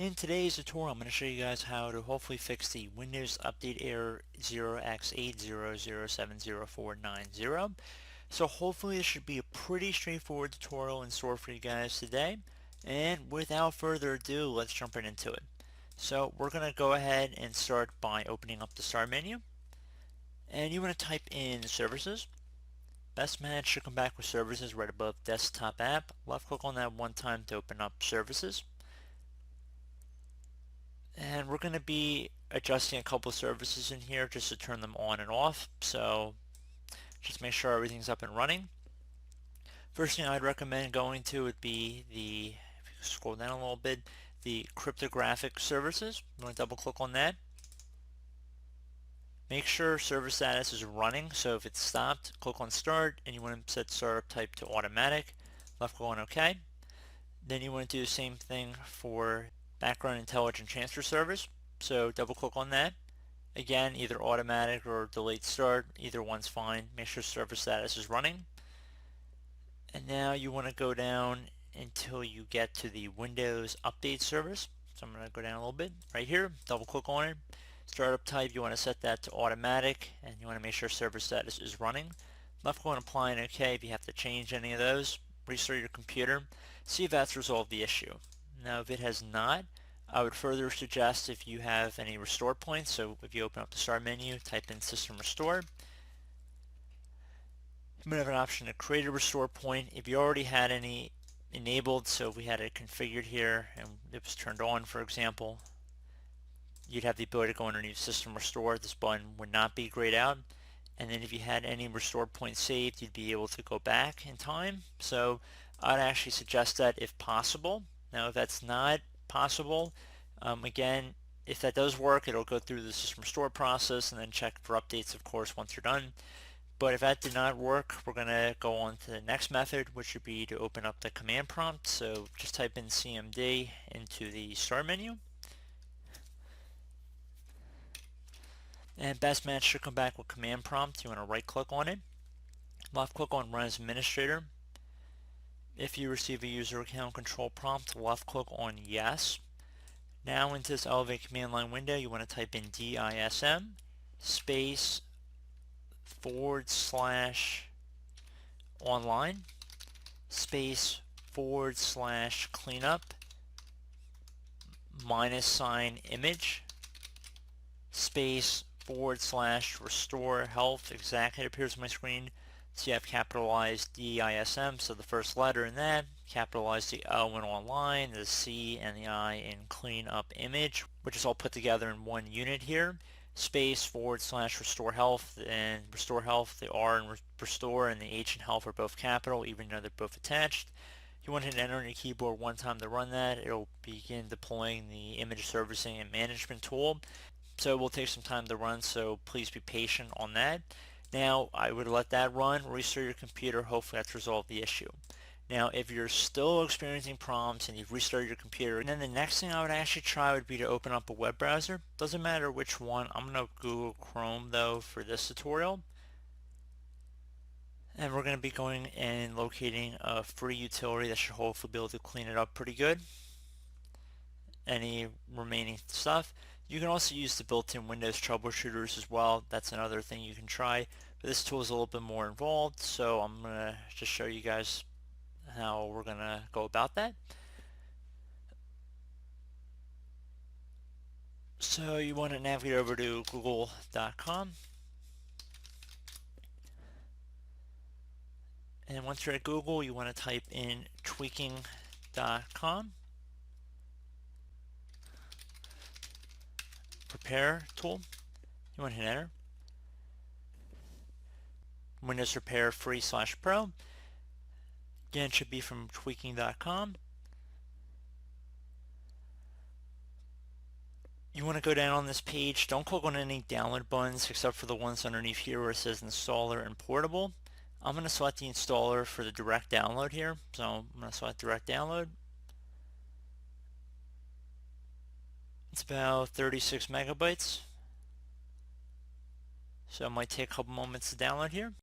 In today's tutorial, I'm going to show you guys how to hopefully fix the Windows Update error 0x80070490. So hopefully this should be a pretty straightforward tutorial in store for you guys today. And without further ado, let's jump right into it. So we're going to go ahead and start by opening up the Start menu. And you want to type in Services. Best Match should come back with Services right above Desktop App. Left click on that one time to open up Services. And we're going to be adjusting a couple of services in here just to turn them on and off. So just make sure everything's up and running. First thing I'd recommend going to would be the, if you scroll down a little bit, the cryptographic services. I'm going to double click on that. Make sure server status is running. So if it's stopped, click on Start, and you want to set startup type to automatic. Left click on OK. Then you want to do the same thing for background intelligent transfer service. So double click on that. Again, either automatic or delayed start, either one's fine. Make sure server status is running. And now you want to go down until you get to the Windows Update service. So I'm going to go down a little bit right here, double click on it. Startup type, you want to set that to automatic, and you want to make sure server status is running. Left click on apply and OK if you have to change any of those. Restart your computer, see if that's resolved the issue. Now if it has not, I would further suggest if you have any restore points, so if you open up the Start menu, type in System Restore. You might have an option to create a restore point. If you already had any enabled, so if we had it configured here and it was turned on, for example, you'd have the ability to go underneath System Restore. This button would not be grayed out. And then if you had any restore points saved, you'd be able to go back in time. So I'd actually suggest that if possible. Now if that's not possible, again, if that does work, it'll go through the system restore process and then check for updates, of course, once you're done. But if that did not work, we're going to go on to the next method, which would be to open up the command prompt. So just type in CMD into the Start menu. And Best Match should come back with command prompt. You want to right click on it. Left click on Run as Administrator. If you receive a user account control prompt, left click on Yes. Now into this Elevate command line window, you want to type in DISM space / online space / cleanup - image space / restore health. Exactly, it appears on my screen. So you have capitalized DISM, so the first letter in that, capitalize the O in online, the C and the I in clean up image, which is all put together in one unit here, space / restore health, and restore health, the R in restore and the H in health are both capital, even though they're both attached. You want to hit enter on your keyboard one time to run that. It'll begin deploying the image servicing and management tool. So it will take some time to run, so please be patient on that. Now I would let that run, restart your computer, hopefully that's resolved the issue. Now if you're still experiencing problems and you've restarted your computer, then the next thing I would actually try would be to open up a web browser. Doesn't matter which one. I'm going to Google Chrome though for this tutorial. And we're going to be going and locating a free utility that should hopefully be able to clean it up pretty good. Any remaining stuff. You can also use the built-in Windows troubleshooters as well. That's another thing you can try. But this tool is a little bit more involved, so I'm going to just show you guys how we're going to go about that. So you want to navigate over to google.com. And once you're at Google, you want to type in tweaking.com. Prepare tool. You want to hit enter. Windows Repair free / pro. Again, it should be from tweaking.com. You want to go down on this page. Don't click on any download buttons except for the ones underneath here where it says installer and portable. I'm going to select the installer for the direct download here. So I'm going to select direct download. It's about 36 megabytes. So it might take a couple moments to download here.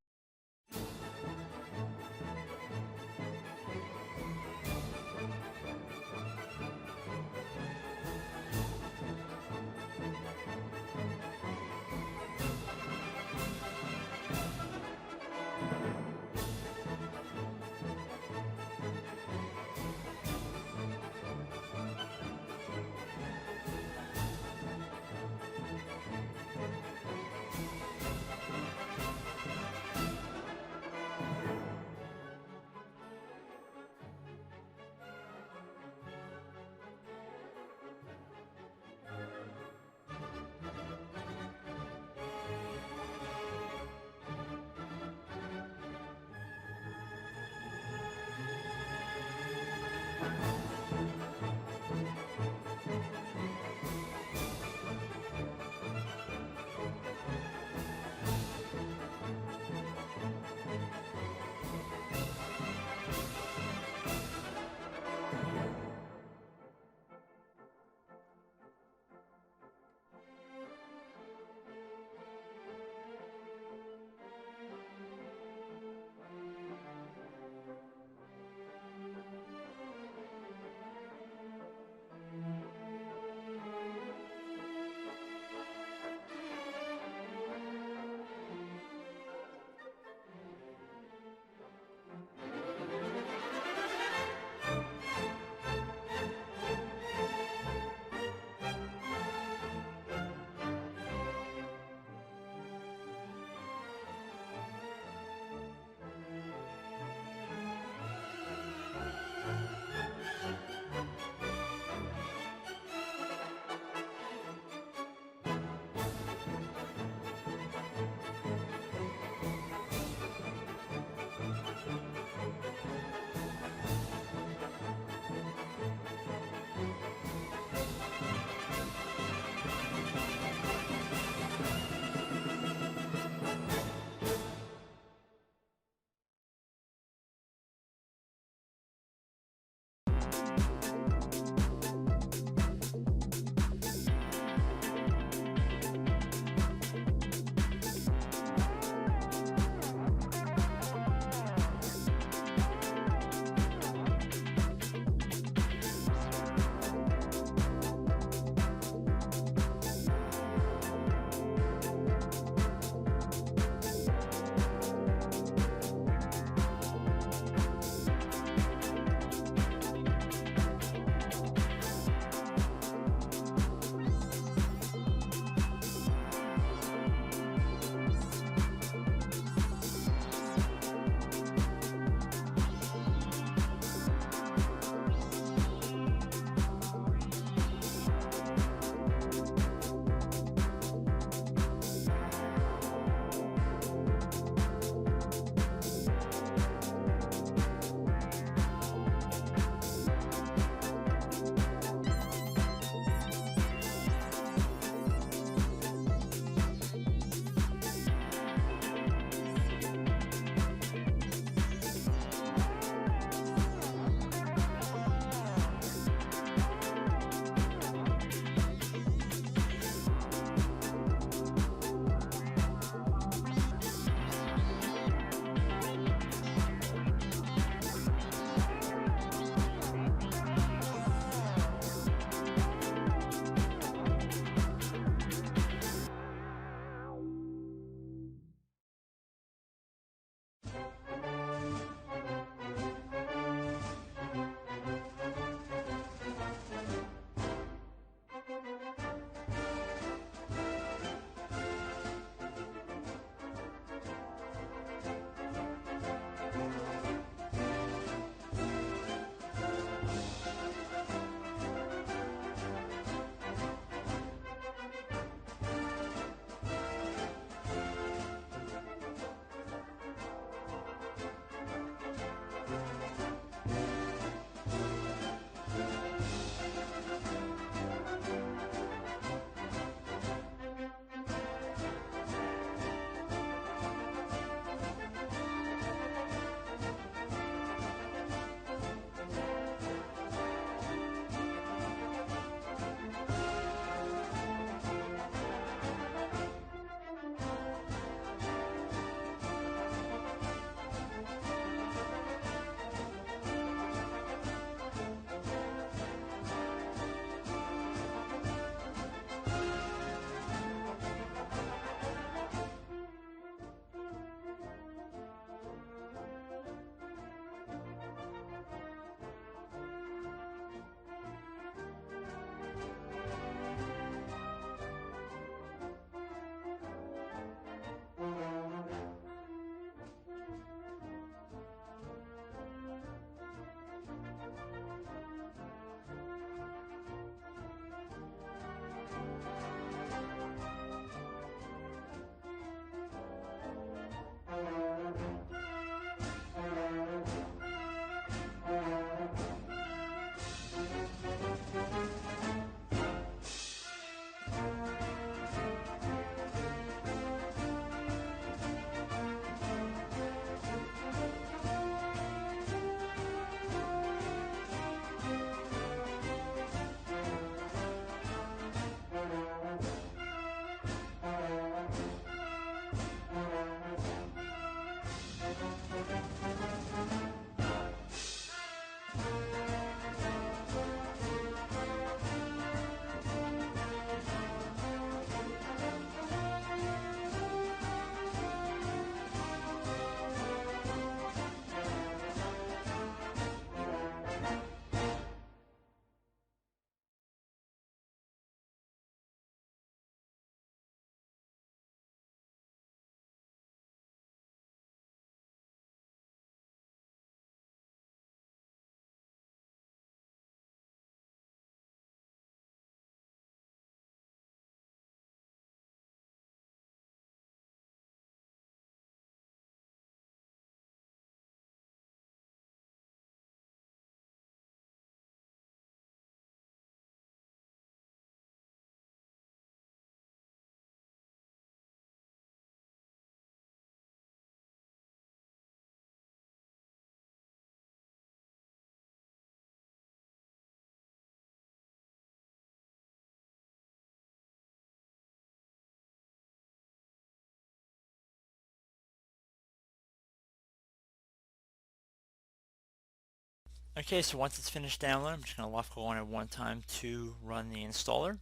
Okay, so once it's finished downloading, I'm just going to left click on it one time to run the installer.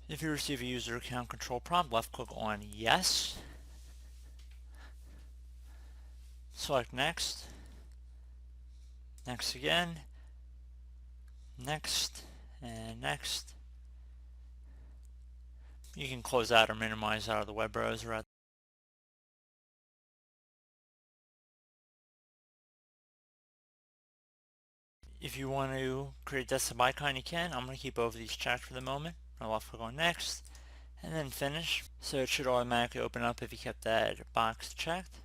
If you receive a user account control prompt, left click on yes. Select next. Next again. Next. And next. You can close out or minimize out of the web browser. If you want to create a desktop icon, you can. I'm going to keep both of these checked for the moment. I'll left click on next and then finish. So it should automatically open up if you kept that box checked.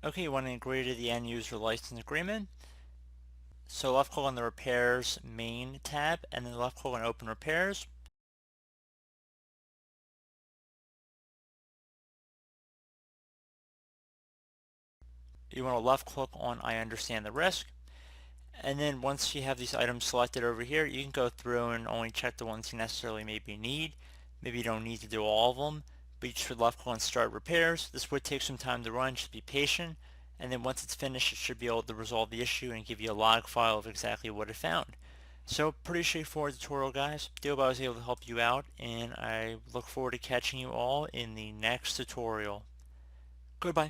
Okay, you want to agree to the end user license agreement. So left click on the repairs main tab and then left click on open repairs. You want to left click on I understand the risk. And then once you have these items selected over here, you can go through and only check the ones you necessarily maybe need. Maybe you don't need to do all of them, but you should left click on start repairs. This would take some time to run, just be patient. And then once it's finished, it should be able to resolve the issue and give you a log file of exactly what it found. So pretty straightforward tutorial, guys. I hope I was able to help you out, and I look forward to catching you all in the next tutorial. Goodbye.